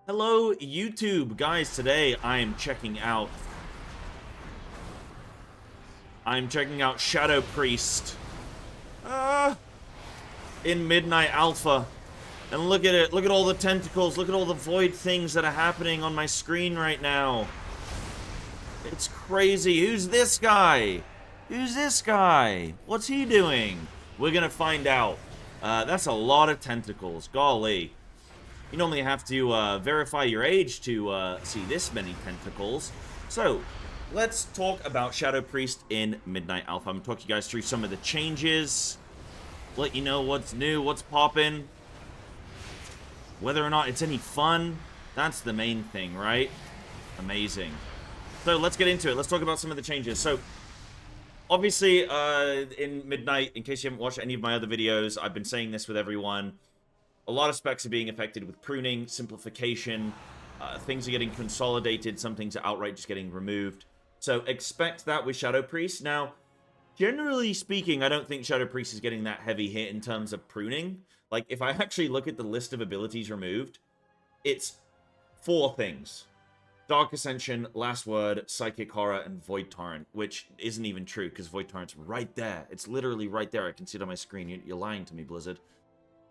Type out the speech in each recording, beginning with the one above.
Hello, YouTube. Guys, today I'm checking out Shadow Priest in Midnight Alpha. And look at it. Look at all the tentacles. Look at all the void things that are happening on my screen right now. It's crazy. Who's this guy? Who's this guy? What's he doing? We're gonna find out. That's a lot of tentacles. Golly. You normally have to verify your age to see this many tentacles. So, let's talk about Shadow Priest in Midnight Alpha. I'm going to talk you guys through some of the changes, let you know what's new, what's popping, whether or not it's any fun. That's the main thing, right? Amazing. So, let's get into it. Let's talk about some of the changes. So, obviously, in Midnight, in case you haven't watched any of my other videos, I've been saying this with everyone. A lot of specs are being affected with pruning, simplification, things are getting consolidated, some things are outright just getting removed. So expect that with Shadow Priest. Now, generally speaking, I don't think Shadow Priest is getting that heavy hit in terms of pruning. Like, if I actually look at the list of abilities removed, it's 4 things. Dark Ascension, Last Word, Psychic Horror, and Void Torrent, which isn't even true, because Void Torrent's right there. It's literally right there. I can see it on my screen. You're lying to me, Blizzard.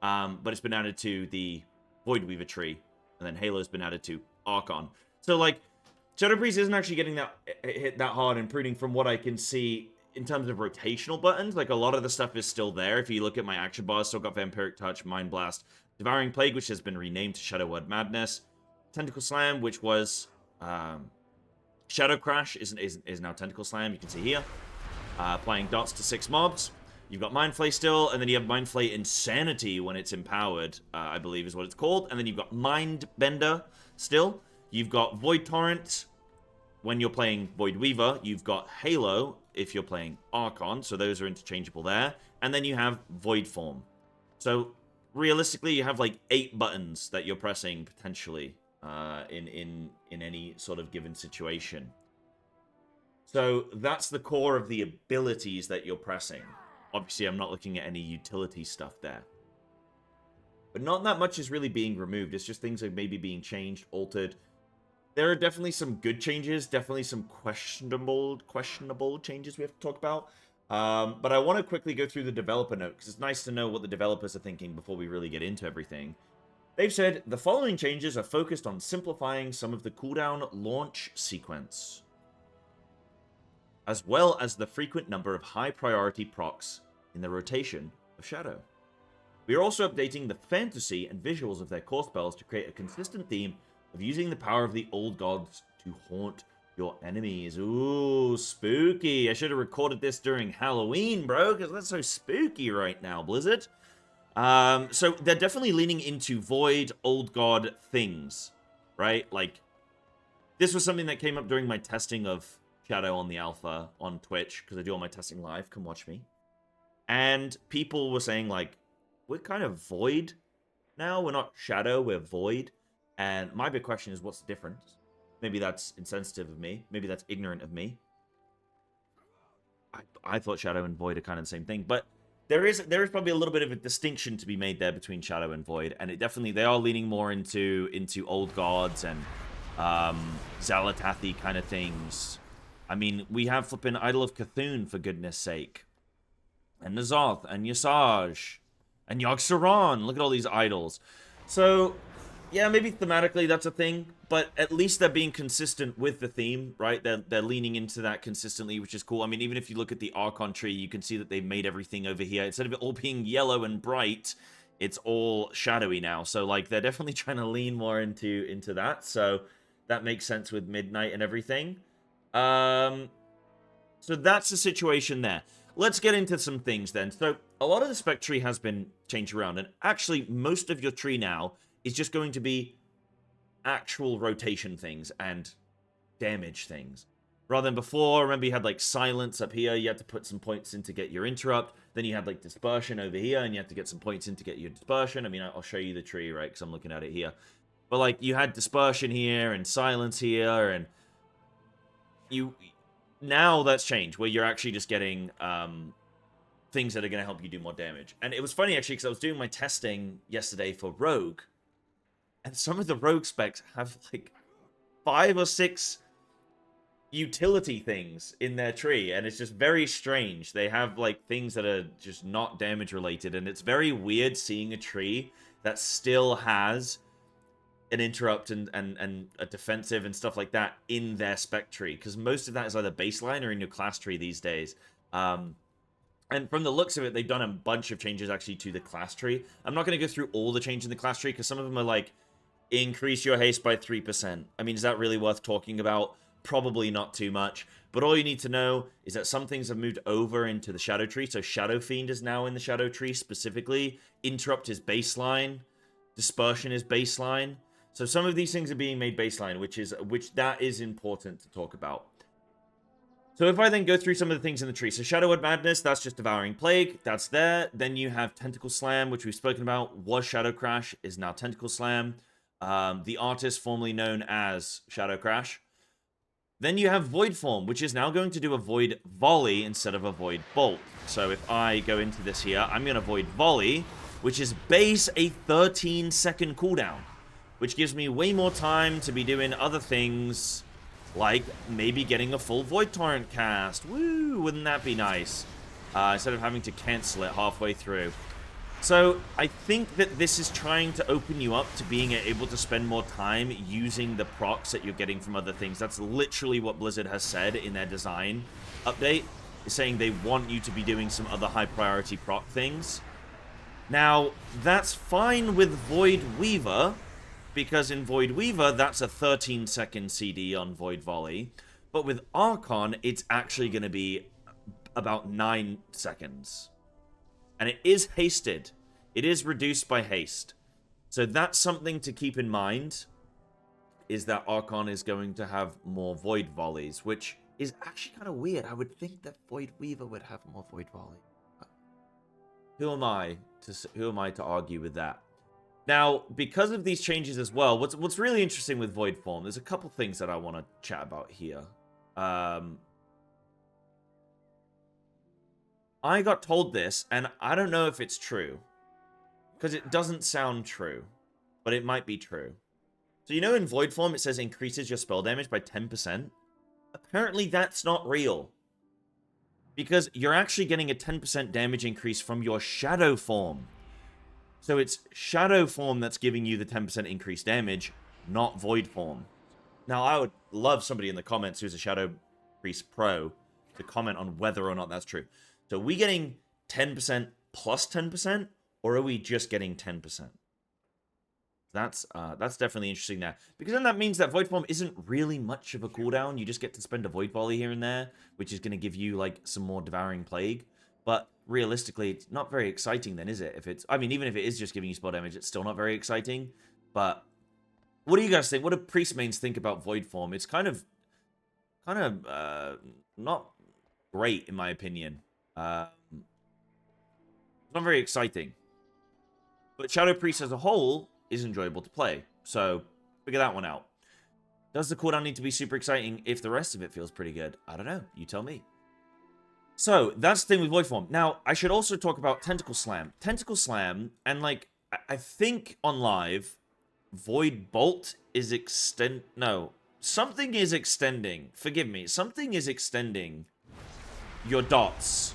But it's been added to the Voidweaver tree, and then Halo's been added to Archon. So, like, Shadow Priest isn't actually getting that hit that hard in pruning from what I can see in terms of rotational buttons. Like, a lot of the stuff is still there. If you look at my action bars, still got Vampiric Touch, Mind Blast, Devouring Plague, which has been renamed to Shadow Word Madness, Tentacle Slam, which was Shadow Crash, is now Tentacle Slam. You can see here, applying dots to 6 mobs. You've got Mind Flay still, and then you have Mind Flay Insanity when it's empowered, I believe is what it's called. And then you've got Mind Bender still. You've got Void Torrent when you're playing Voidweaver. You've got Halo if you're playing Archon, so those are interchangeable there. And then you have Void Form. So realistically, you have like 8 buttons that you're pressing potentially in any sort of given situation. So that's the core of the abilities that you're pressing. Obviously, I'm not looking at any utility stuff there. But not that much is really being removed. It's just things are maybe being changed, altered. There are definitely some good changes. Definitely some questionable changes we have to talk about. But I want to quickly go through the developer note, because it's nice to know what the developers are thinking before we really get into everything. They've said, the following changes are focused on simplifying some of the cooldown launch sequence, as well as the frequent number of high-priority procs in the rotation of Shadow. We are also updating the fantasy and visuals of their core spells to create a consistent theme of using the power of the old gods to haunt your enemies. Ooh, spooky. I should have recorded this during Halloween, bro, because that's so spooky right now, Blizzard. So they're definitely leaning into Void, Old God things, right? Like, this was something that came up during my testing of Shadow on the Alpha on Twitch, because I do all my testing live. Come watch me. And people were saying, like, we're kind of Void now. We're not Shadow, we're Void. And my big question is, what's the difference? Maybe that's insensitive of me. Maybe that's ignorant of me. I thought Shadow and Void are kind of the same thing. But there is probably a little bit of a distinction to be made there between Shadow and Void. And they are leaning more into Old Gods and Xalatathi kind of things. I mean, we have flipping Idol of Cthulhu, for goodness sake. And N'Zoth, and Yasaj, and Yogg-Saron. Look at all these idols. So, yeah, maybe thematically that's a thing, but at least they're being consistent with the theme, right? They're leaning into that consistently, which is cool. I mean, even if you look at the Archon tree, you can see that they've made everything over here. Instead of it all being yellow and bright, it's all shadowy now. So, like, they're definitely trying to lean more into that. So, that makes sense with Midnight and everything. So that's the situation there. Let's get into some things then. So a lot of the spec tree has been changed around, and actually most of your tree now is just going to be actual rotation things and damage things. Rather than before, remember you had like silence up here, you had to put some points in to get your interrupt, then you had like dispersion over here, and you had to get some points in to get your dispersion. I mean, I'll show you the tree, right, because I'm looking at it here. But like, you had dispersion here, and silence here, and now that's changed, where you're actually just getting things that are going to help you do more damage. And it was funny, actually, because I was doing my testing yesterday for Rogue, And some of the rogue specs have like 5 or 6 utility things in their tree, and it's just very strange. They have like things that are just not damage related, and it's very weird seeing a tree that still has an interrupt and a defensive and stuff like that in their spec tree, because most of that is either baseline or in your class tree these days. And from the looks of it, they've done a bunch of changes actually to the class tree. I'm not going to go through all the changes in the class tree, because some of them are like, increase your haste by 3%. I mean, is that really worth talking about? Probably not too much. But all you need to know is that some things have moved over into the Shadow Tree. So Shadow Fiend is now in the Shadow Tree specifically. Interrupt is baseline. Dispersion is baseline. So some of these things are being made baseline, which that is important to talk about. So if I then go through some of the things in the tree. So Shadowwood Madness, that's just Devouring Plague. That's there. Then you have Tentacle Slam, which we've spoken about. Was Shadow Crash, is now Tentacle Slam. The artist formerly known as Shadow Crash. Then you have Void Form, which is now going to do a Void Volley instead of a Void Bolt. So if I go into this here, I'm going to Void Volley, which is base a 13-second cooldown, which gives me way more time to be doing other things, like maybe getting a full Void Torrent cast. Woo, wouldn't that be nice? Instead of having to cancel it halfway through. So I think that this is trying to open you up to being able to spend more time using the procs that you're getting from other things. That's literally what Blizzard has said in their design update, is saying they want you to be doing some other high priority proc things. Now, that's fine with Voidweaver, because in Voidweaver, that's a 13-second CD on Void Volley. But with Archon, it's actually going to be about 9 seconds. And it is hasted. It is reduced by haste. So that's something to keep in mind, is that Archon is going to have more Void Volleys, which is actually kind of weird. I would think that Voidweaver would have more Void Volley. Who am I to argue with that? Now, because of these changes as well, what's really interesting with Void Form, there's a couple things that I want to chat about here. I got told this, and I don't know if it's true, because it doesn't sound true, but it might be true. So you know in Void Form it says increases your spell damage by 10%? Apparently that's not real, because you're actually getting a 10% damage increase from your Shadow Form. So it's Shadow Form that's giving you the 10% increased damage, not Void Form. Now, I would love somebody in the comments who's a Shadow Priest Pro to comment on whether or not that's true. So are we getting 10% plus 10%, or are we just getting 10%? That's definitely interesting there. Because then that means that Void Form isn't really much of a cooldown. You just get to spend a Void Volley here and there, which is going to give you, like, some more Devouring Plague. But realistically, it's not very exciting then, is it? If it's, I mean, even if it is just giving you spell damage, it's still not very exciting. But what do you guys think? What do Priest Mains think about Void Form? It's kind of not great, in my opinion. It's not very exciting. But Shadow Priest as a whole is enjoyable to play. So, figure that one out. Does the cooldown need to be super exciting if the rest of it feels pretty good? I don't know. You tell me. So, that's the thing with Void Form. Now, I should also talk about Tentacle Slam. Tentacle Slam, and like, I think on live, Void Bolt is something is extending. Forgive me. Something is extending your dots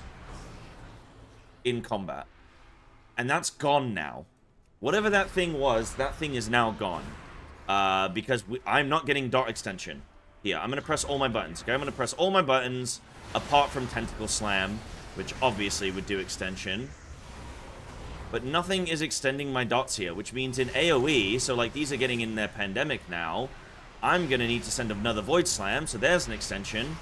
in combat. And that's gone now. Whatever that thing was, that thing is now gone. Because I'm not getting dot extension. Here, I'm going to press all my buttons. Okay, I'm going to press all my buttons apart from Tentacle Slam, which obviously would do extension. But nothing is extending my dots here, which means in AoE, so like these are getting in their pandemic now, I'm going to need to send another Void Slam, so there's an extension.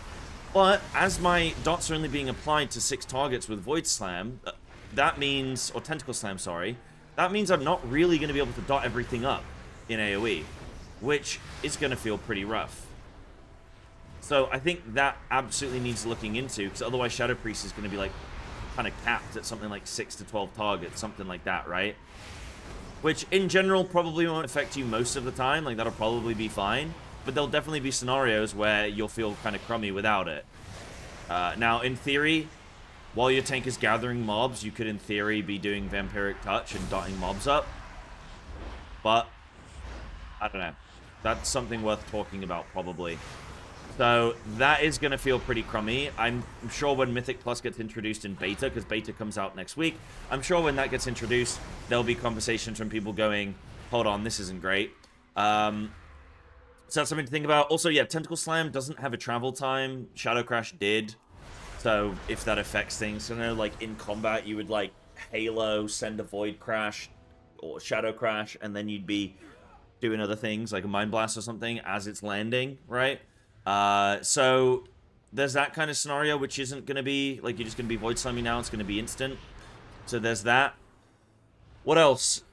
But as my dots are only being applied to 6 targets with Void Slam, that means, or Tentacle Slam, sorry, that means I'm not really going to be able to dot everything up in AoE, which is going to feel pretty rough. So I think that absolutely needs looking into, because otherwise Shadow Priest is going to be like kind of capped at something like 6 to 12 targets, something like that, right? Which in general probably won't affect you most of the time, like that'll probably be fine, but there'll definitely be scenarios where you'll feel kind of crummy without it. Now, in theory, while your tank is gathering mobs, you could in theory be doing Vampiric Touch and dotting mobs up, but I don't know. That's something worth talking about, probably. So that is going to feel pretty crummy. I'm sure when Mythic Plus gets introduced in beta, because beta comes out next week, I'm sure when that gets introduced, there'll be conversations from people going, hold on, this isn't great. So that's something to think about. Also, yeah, Tentacle Slam doesn't have a travel time. Shadow Crash did. So if that affects things, so, like in combat, you would like Halo, send a Void Crash or Shadow Crash, and then you'd be doing other things like a Mind Blast or something as it's landing, right? So there's that kind of scenario, which isn't going to be, like, you're just going to be Void Slamming now. It's going to be instant. So there's that. What else?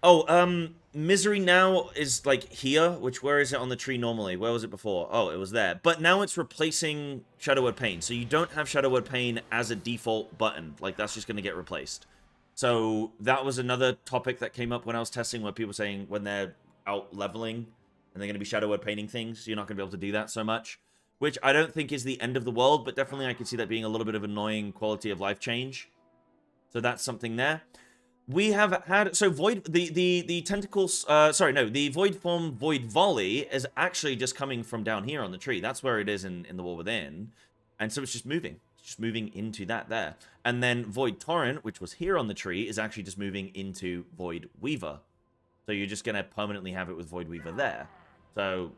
Oh, Misery now is, like, here, which, where is it on the tree normally? Where was it before? Oh, it was there. But now it's replacing Shadow Word Pain. So you don't have Shadow Word Pain as a default button. Like, that's just going to get replaced. So that was another topic that came up when I was testing, where people were saying when they're out leveling and they're going to be Shadow Word Painting things, you're not going to be able to do that so much, which I don't think is the end of the world, but definitely I can see that being a little bit of annoying quality of life change. So that's something there. We have had, so Void, the tentacles, the Void form, Void Volley is actually just coming from down here on the tree. That's where it is in the War Within. And so it's just moving. It's just moving into that there. And then Void Torrent, which was here on the tree, is actually just moving into Void Weaver. So you're just going to permanently have it with Voidweaver there. So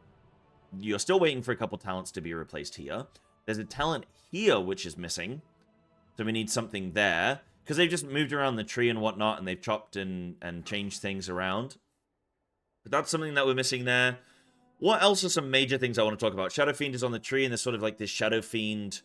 you're still waiting for a couple talents to be replaced here. There's a talent here which is missing. So we need something there. Because they've just moved around the tree and whatnot, and they've chopped and changed things around. But that's something that we're missing there. What else are some major things I want to talk about? Shadow Fiend is on the tree, and there's sort of like this Shadow Fiend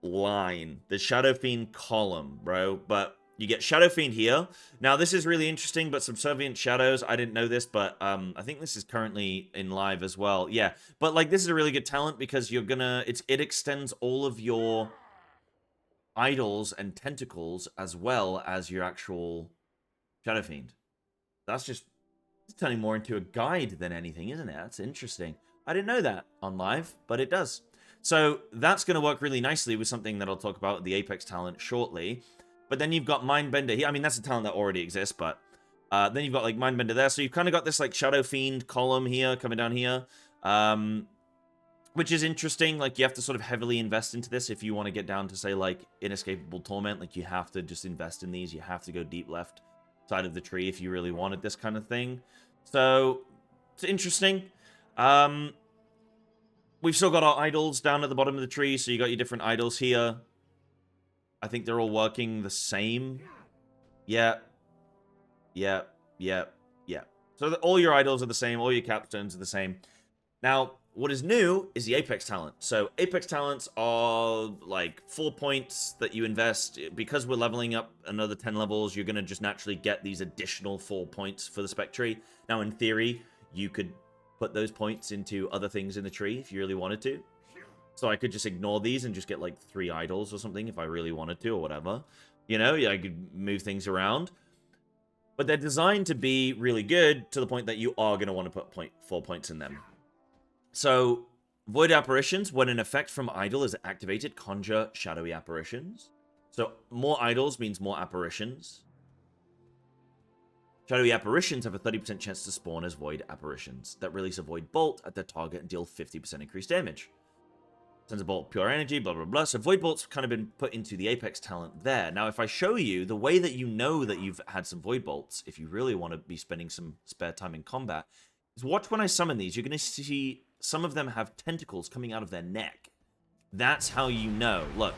line. The Shadow Fiend column, bro. But you get Shadow Fiend here. Now, this is really interesting, but Subservient Shadows, I didn't know this, but I think this is currently in live as well. Yeah, but like this is a really good talent because you're gonna, it extends all of your idols and tentacles as well as your actual Shadow Fiend. That's just, it's turning more into a guide than anything, isn't it? That's interesting. I didn't know that on live, but it does. So that's going to work really nicely with something that I'll talk about, the Apex talent, shortly. But then you've got Mindbender here. I mean, that's a talent that already exists, but then you've got like Mindbender there. So you've kind of got this like Shadow Fiend column here, coming down here, which is interesting. Like you have to sort of heavily invest into this if you want to get down to say like Inescapable Torment. Like you have to just invest in these. You have to go deep left side of the tree if you really wanted this kind of thing. So it's interesting. We've still got our idols down at the bottom of the tree. So you got your different idols here. I think they're all working the same. Yeah. So all your idols are the same. All your capstones are the same. Now, what is new is the Apex talent. So Apex talents are like 4 points that you invest. Because we're leveling up another 10 levels, you're going to just naturally get these additional 4 points for the Spec tree. Now, in theory, you could put those points into other things in the tree if you really wanted to. So I could just ignore these and just get like 3 idols or something if I really wanted to or whatever. You know, yeah, I could move things around. But they're designed to be really good to the point that you are going to want to put 4 points in them. So, Void Apparitions, when an effect from Idol is activated, conjure shadowy apparitions. So, more idols means more apparitions. Shadowy apparitions have a 30% chance to spawn as Void Apparitions that release a Void Bolt at their target and deal 50% increased damage. Sends a bolt of pure energy, blah, blah, blah. So Void Bolt's kind of been put into the Apex talent there. Now, if I show you the way that you know that you've had some Void Bolts, if you really want to be spending some spare time in combat, is watch when I summon these. You're going to see some of them have tentacles coming out of their neck. That's how you know. Look.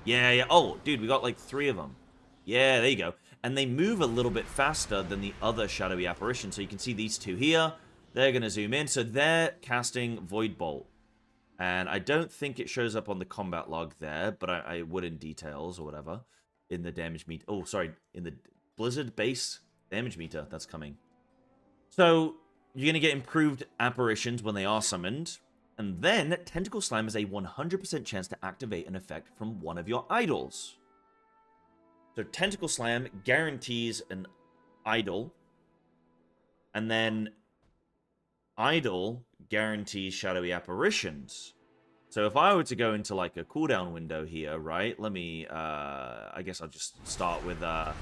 Yeah. Oh, dude, we got like 3 of them. Yeah, there you go. And they move a little bit faster than the other shadowy apparitions. So you can see these 2 here. They're going to zoom in. So they're casting Void Bolt. And I don't think it shows up on the combat log there, but I would in details or whatever. In the damage meter. Oh, sorry. In the Blizzard base damage meter that's coming. So you're going to get improved apparitions when they are summoned. And then Tentacle Slam has a 100% chance to activate an effect from one of your idols. So Tentacle Slam guarantees an idol. And then Idol guarantees shadowy apparitions. So if I were to go into like a cooldown window here, right? Let me, I guess I'll just start with a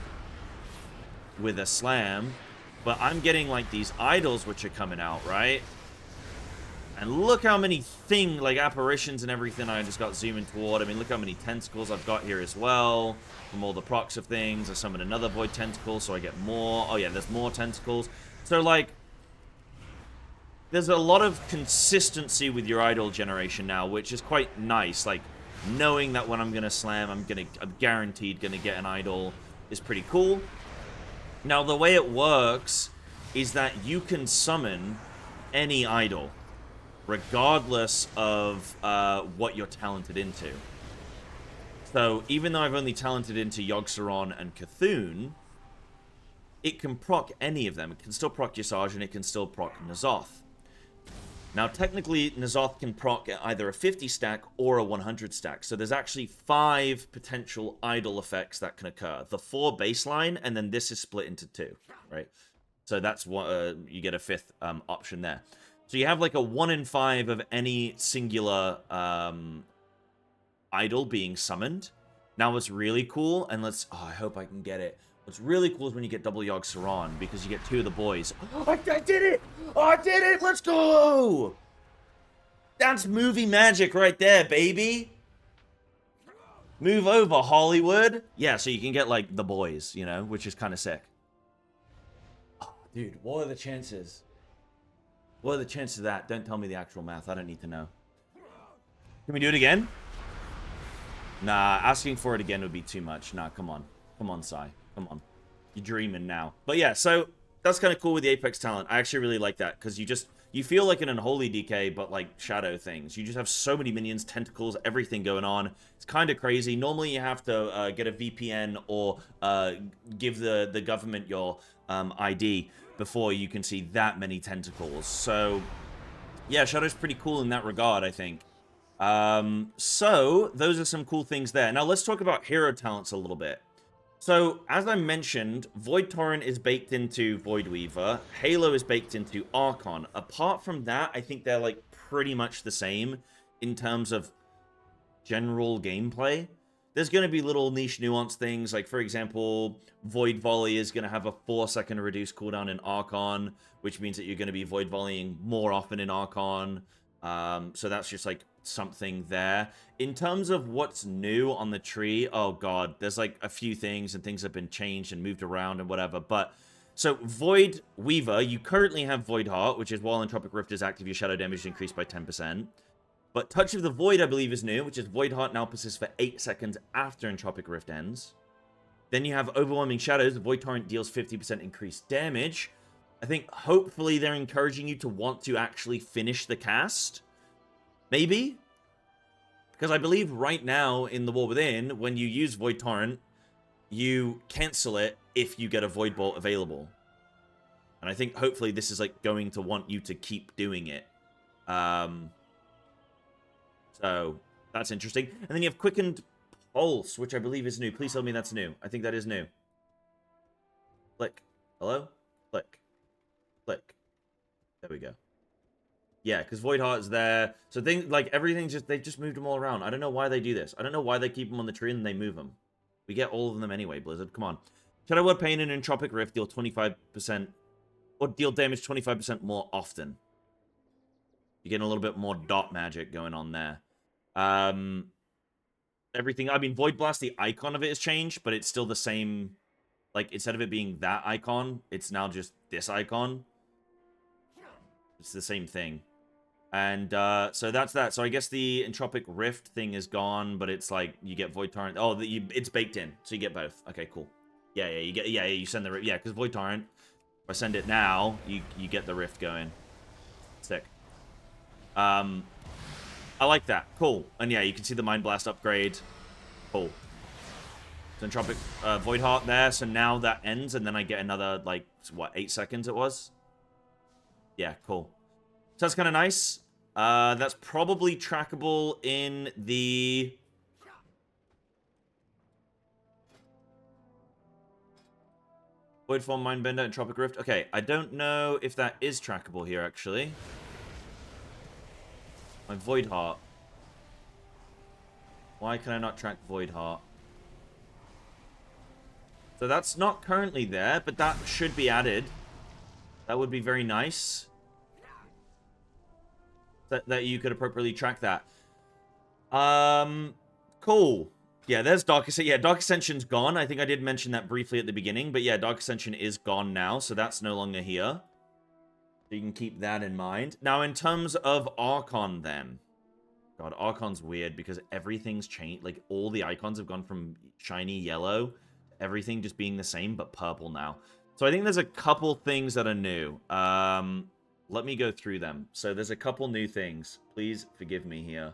slam. But I'm getting, like, these idols which are coming out, right? And look how many like, apparitions and everything I just got zooming toward. I mean, look how many tentacles I've got here as well. From all the procs of things. I summon another void tentacle, so I get more. Oh, yeah, there's more tentacles. So, like, there's a lot of consistency with your idol generation now, which is quite nice. Like, knowing that when I'm going to slam, I'm guaranteed going to get an idol is pretty cool. Now, the way it works is that you can summon any idol, regardless of what you're talented into. So, even though I've only talented into Yogg-Saron and Cthulhu, it can proc any of them. It can still proc Ysage, and it can still proc N'Zoth. Now, technically, N'Zoth can proc either a 50 stack or a 100 stack. So there's actually 5 potential idol effects that can occur. The 4 baseline, and then this is split into 2, right? So that's what you get a 5th option there. So you have like a 1 in 5 of any singular idol being summoned. Now what's really cool, and I hope I can get it. What's really cool is when you get double Yogg-Saron, because you get 2 of the boys. Oh, I did it! Oh, I did it! Let's go! That's movie magic right there, baby! Move over, Hollywood! Yeah, so you can get, like, the boys, you know, which is kind of sick. Oh, dude, what are the chances? What are the chances of that? Don't tell me the actual math. I don't need to know. Can we do it again? Nah, asking for it again would be too much. Nah, come on. Come on, Sai. Come on. You're dreaming now. But yeah, so that's kind of cool with the Apex talent. I actually really like that, because you feel like an Unholy DK, but like shadow things. You just have so many minions, tentacles, everything going on. It's kind of crazy. Normally you have to get a VPN or give the government your ID before you can see that many tentacles. So yeah, Shadow's pretty cool in that regard, I think. So those are some cool things there. Now let's talk about hero talents a little bit. So, as I mentioned, Void Torrent is baked into Voidweaver. Halo is baked into Archon. Apart from that, I think they're, like, pretty much the same in terms of general gameplay. There's going to be little niche nuance things, like, for example, Void Volley is going to have a 4-second reduced cooldown in Archon, which means that you're going to be Void Volleying more often in Archon. So that's just, like, something there. In terms of what's new on the tree, oh god, there's like a few things, and things have been changed and moved around and whatever. But so Voidweaver, you currently have Void Heart, which is while Entropic Rift is active, your shadow damage is increased by 10%. But Touch of the Void, I believe, is new, which is Void Heart now persists for 8 seconds after Entropic Rift ends. Then you have Overwhelming Shadows. The Void Torrent deals 50% increased damage. I think hopefully they're encouraging you to want to actually finish the cast. Maybe? Because I believe right now in the War Within, when you use Void Torrent, you cancel it if you get a Void Bolt available. And I think hopefully this is like going to want you to keep doing it. So that's interesting. And then you have Quickened Pulse, which I believe is new. Please tell me that's new. I think that is new. Click. Hello? Click. Click. There we go. Yeah, because Void Heart is there. So things like everything's just, they've just moved them all around. I don't know why they do this. I don't know why they keep them on the tree and then they move them. We get all of them anyway, Blizzard. Come on. Shadow Word Pain and Entropic Rift deal 25%, or deal damage 25% more often. You're getting a little bit more dot magic going on there. Everything, I mean, Void Blast, the icon of it has changed, but it's still the same. Like, instead of it being that icon, it's now just this icon. It's the same thing. And so that's that. So I guess the Entropic Rift thing is gone, but it's like you get Void Torrent. Oh, it's baked in, so you get both. Okay, cool. Yeah, you get, you send the, yeah, because Void Torrent, if I send it now, you get the Rift going. Sick. I like that. Cool. And yeah, you can see the Mind Blast upgrade. Cool. So Entropic Void Heart there. So now that ends, and then I get another, like, what, 8 seconds it was? Yeah, cool. So that's kind of nice. That's probably trackable in the... Void Form, Mindbender, and Entropic Rift. Okay, I don't know if that is trackable here, actually. My Void Heart. Why can I not track Void Heart? So that's not currently there, but that should be added. That would be very nice. That you could appropriately track that. Cool. Yeah, there's Dark Ascension. Yeah, Dark Ascension's gone. I think I did mention that briefly at the beginning. But yeah, Dark Ascension is gone now, so that's no longer here. So you can keep that in mind. Now, in terms of Archon, then. God, Archon's weird because everything's changed. Like, all the icons have gone from shiny yellow to everything just being the same, but purple now. So I think there's a couple things that are new. Let me go through them. So there's a couple new things. Please forgive me here.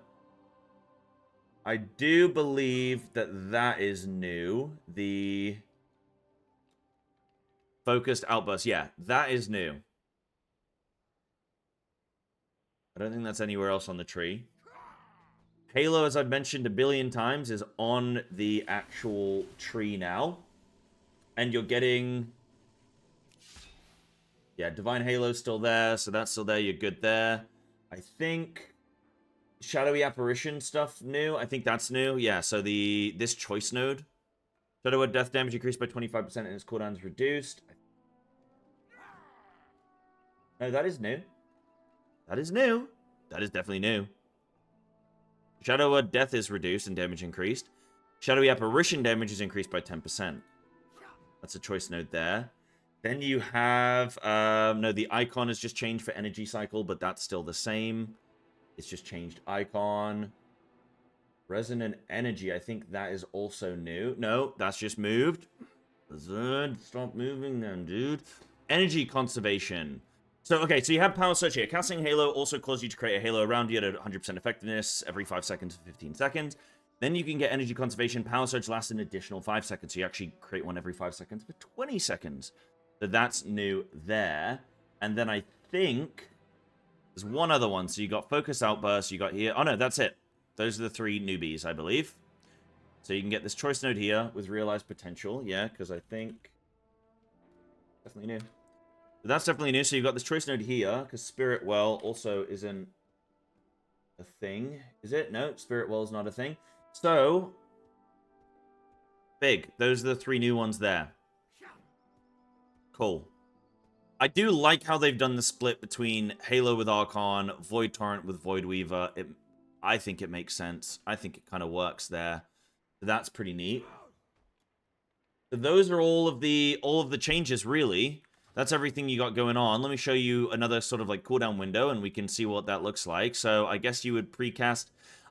I do believe that that is new. The focused outburst. Yeah, that is new. I don't think that's anywhere else on the tree. Halo, as I've mentioned a billion times, is on the actual tree now. And you're getting... Yeah, Divine Halo's still there, so that's still there. You're good there. I think... Shadowy Apparition stuff new. I think that's new. Yeah, so this choice node. Shadow Word death damage increased by 25% and its cooldown is reduced. No, that is new. That is new. That is definitely new. Shadow Word death is reduced and damage increased. Shadowy Apparition damage is increased by 10%. That's a choice node there. Then you have... no, the icon has just changed for energy cycle, but that's still the same. It's just changed icon. Resonant energy, I think that is also new. No, that's just moved. Stop moving then, dude. Energy conservation. So, okay, so you have power surge here. Casting Halo also causes you to create a halo around you at 100% effectiveness every 5 seconds for 15 seconds. Then you can get energy conservation. Power surge lasts an additional 5 seconds. So you actually create one every 5 seconds for 20 seconds. So that's new there. And then I think... There's one other one. So you got Focus Outburst, you got here. Oh, no, that's it. Those are the 3 newbies, I believe. So you can get this choice node here with Realized Potential. Yeah, because I think... Definitely new. So that's definitely new. So you've got this choice node here, because Spirit Well also isn't a thing. Is it? No, Spirit Well is not a thing. So... Big. Those are the 3 new ones there. Cool. I do like how they've done the split between Halo with Archon, Void Torrent with Voidweaver. I think it makes sense. I think it kind of works there. That's pretty neat. So those are all of the changes, really. That's everything you got going on. Let me show you another sort of like cooldown window, and we can see what that looks like. So I guess you would precast.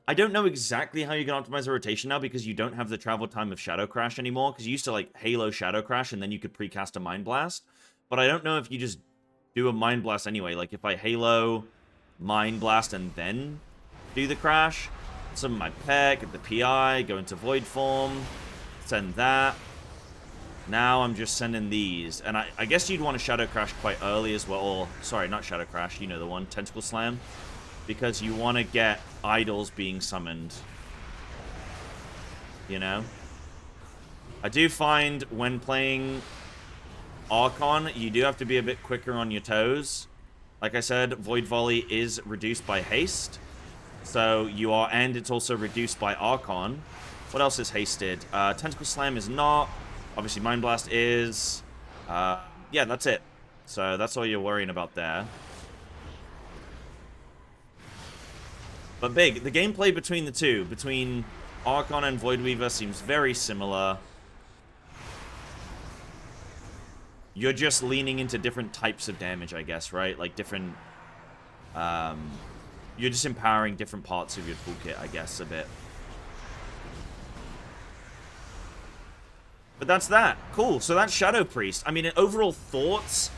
I don't know exactly how you can optimize the rotation now because you don't have the travel time of Shadow Crash anymore. Because you used to like Halo Shadow Crash, and then you could precast a Mind Blast. But I don't know if you just do a Mind Blast anyway. Like, if I Halo, Mind Blast, and then do the Crash, summon my Peck, get the PI, go into Void form, send that. Now I'm just sending these. And I guess you'd want to Shadow Crash quite early as well. Or, sorry, not Shadow Crash, you know the one, Tentacle Slam. Because you want to get idols being summoned. You know? I do find when playing... Archon, you do have to be a bit quicker on your toes. Like I said, Void Volley is reduced by haste. So you are, and it's also reduced by Archon. What else is hasted? Tentacle Slam is not. Obviously, Mind Blast is. Yeah, that's it. So that's all you're worrying about there. But big, the gameplay between the two, between Archon and Voidweaver, seems very similar. You're just leaning into different types of damage, I guess, right? Like different... you're just empowering different parts of your toolkit, I guess, a bit. But that's that. Cool. So that's Shadow Priest. I mean, overall thoughts...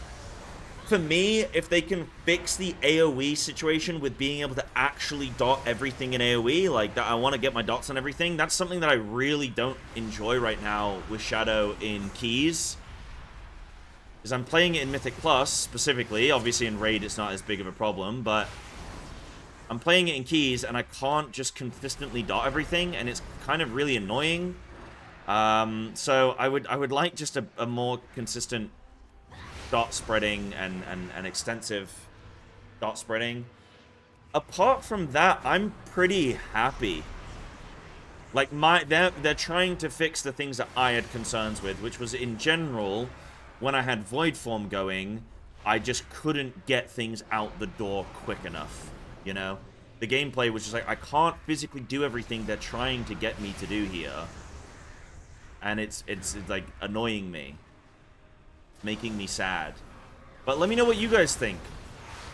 For me, if they can fix the AoE situation with being able to actually dot everything in AoE, like, I want to get my dots on everything, that's something that I really don't enjoy right now with Shadow in Keys. Because I'm playing it in Mythic Plus, specifically. Obviously, in Raid, it's not as big of a problem, but I'm playing it in Keys, and I can't just consistently dot everything, and it's kind of really annoying. So I would like just a more consistent dot spreading and extensive dot spreading. Apart from that, I'm pretty happy. Like, they're trying to fix the things that I had concerns with, which was, in general... When I had Void Form going, I just couldn't get things out the door quick enough, you know? The gameplay was just like, I can't physically do everything they're trying to get me to do here. And it's like, annoying me. Making me sad. But let me know what you guys think.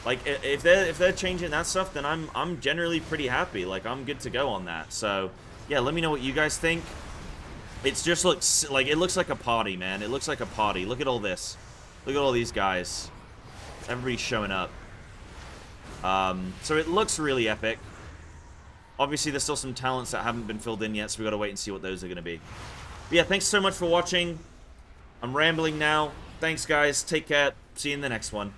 Like, if they're changing that stuff, then I'm generally pretty happy. Like, I'm good to go on that. So, yeah, let me know what you guys think. It just looks like, it looks like a party, man. It looks like a party. Look at all this. Look at all these guys. Everybody's showing up. So it looks really epic. Obviously, there's still some talents that haven't been filled in yet, so we gotta wait and see what those are gonna be. But yeah, thanks so much for watching. I'm rambling now. Thanks, guys. Take care. See you in the next one.